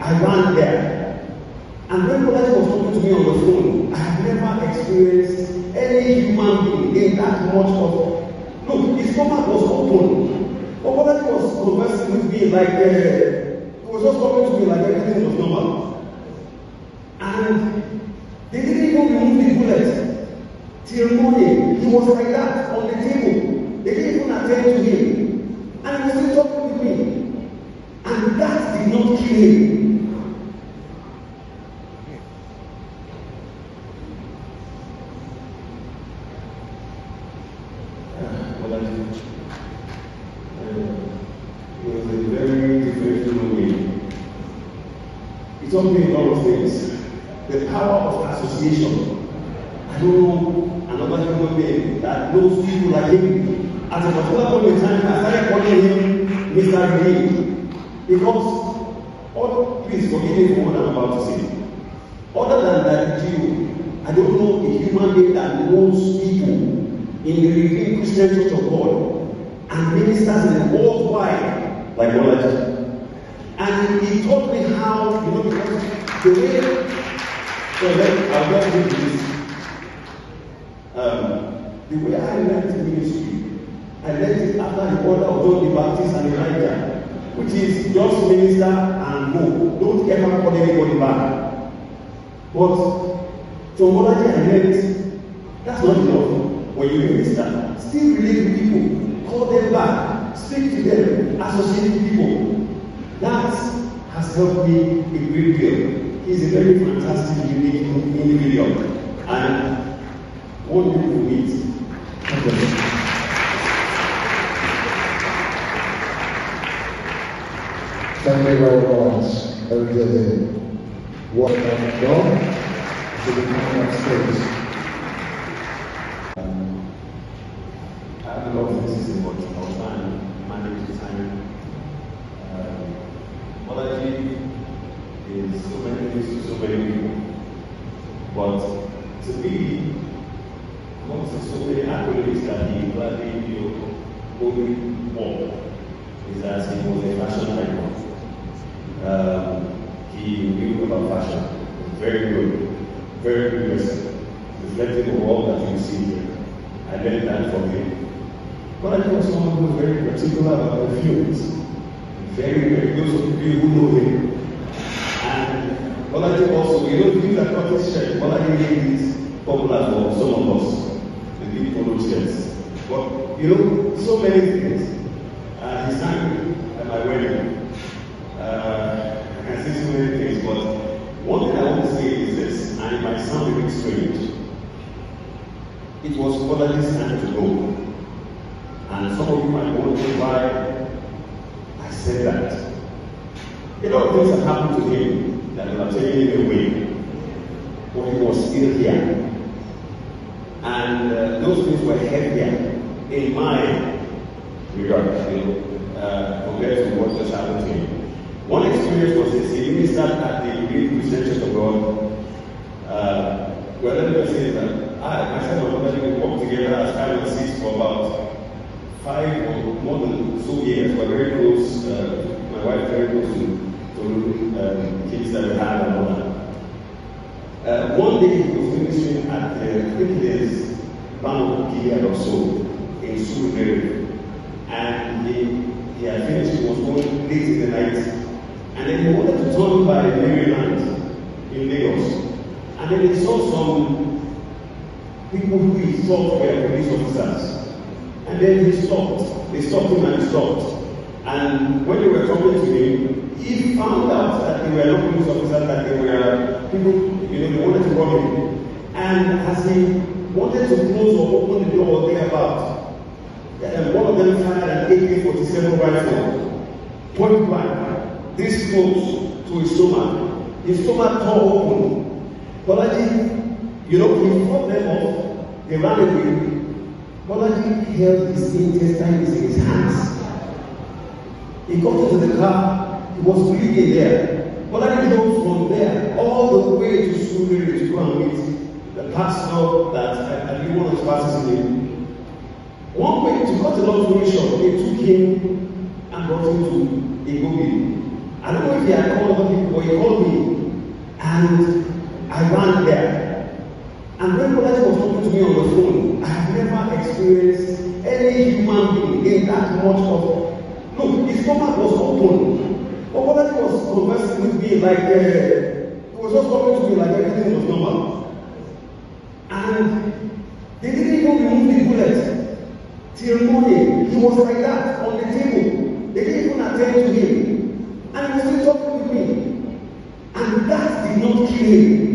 I ran there. And when Bolaji was talking to me on the phone, I have never experienced any human being in that much of. Look, his stomach was open. But Bolaji was conversing with me like, he was just talking to me like everything was normal. And they didn't even remove the bullet. Till morning, he was like that on the table. They didn't even attend to him. And he was still talking with me. And that did not kill him. He was a very different human being. He taught me a lot of things. The power of association. I don't know another human being that knows people like him. At a particular point in time, I started calling him Mr. Green. Because, please forgive me for what I'm about to say. Other than that, I don't know a human being that knows people in the Redeemed Christian Church of God and ministers in the worldwide like Bolaji. And he taught me how, because the way, I'll get into this. The way I learned ministry, I learned it after the order of John the Baptist and Elijah, which is just minister and go. Don't ever call anybody back. But from Bolaji I learned that's not enough. When you minister, still relate with people, call them back, speak to them, associate with people. That has helped me a great deal. He's a very fantastic, unique individual. And one people meet. Thank you very much, everybody. What I've done to the coming of stage. I don't know if this is about time, manage time. Bolaji is so many things to so many people. But to me, amongst so many accolades that he gladly only won is that he was a fashion icon. He knew about fashion. Very good. Very good person. Reflecting of all that you see here. I learned that from him. But I know someone who is very particular about perfumes. Very, very those of you who know him. And Bolaji also, these are not his shirts. Bolaji is popular for some of us. The big polo shirts. But so many things. He sang at my wedding. I can say so many things, but one thing I want to say is this, and it might sound a bit strange. It was Bolaji's time to go. And some of you might wonder why I said that. A lot of things have happened to him that will have taken him away. But he was still here. And those things were heavier in my regard, compared to what just happened to him. One experience was this: he ministered at the Redeemed Christian Church of God. Well, let me say that I myself and Bolaji worked together as kind of seats for about 5 or more than so years. We're very close. My wife very close to kids that we had and all that. One day he was ministering at I think it is Bolaji or so in Surulere, and he had finished. He was going late in the night. And then he wanted to turn by Maryland in Lagos. And then he saw some people who he thought were police officers. And then he stopped. They stopped him and he stopped. And when they were talking to him, he found out that they were not police officers, that they were people, they wanted to rob him. And as he wanted to close or open the door or thereabout, one of them fired an AK-47 rifle, point blank. This close to his stomach tore open. Bolaji, he fought them off, they ran away. Bolaji held his intestines in his hands. He got into the car, he was bleeding there. Bolaji drove from there all the way to Surulere to go and meet the pastor that I believe one of his pastors in. One way, to cut a long story short, they took him and brought him to Igobi. I don't know if he had called other people, but he called me. And I ran there. And when Bolaji was talking to me on the phone, I have never experienced any human being in that much of. Look, his stomach was open. But Bolaji was conversing with me like, he was just talking to me like everything was normal. And they didn't even remove the bullet. Till morning, he was like that on the table. They didn't even attend to him. And he was still talking with me. And that did not kill him.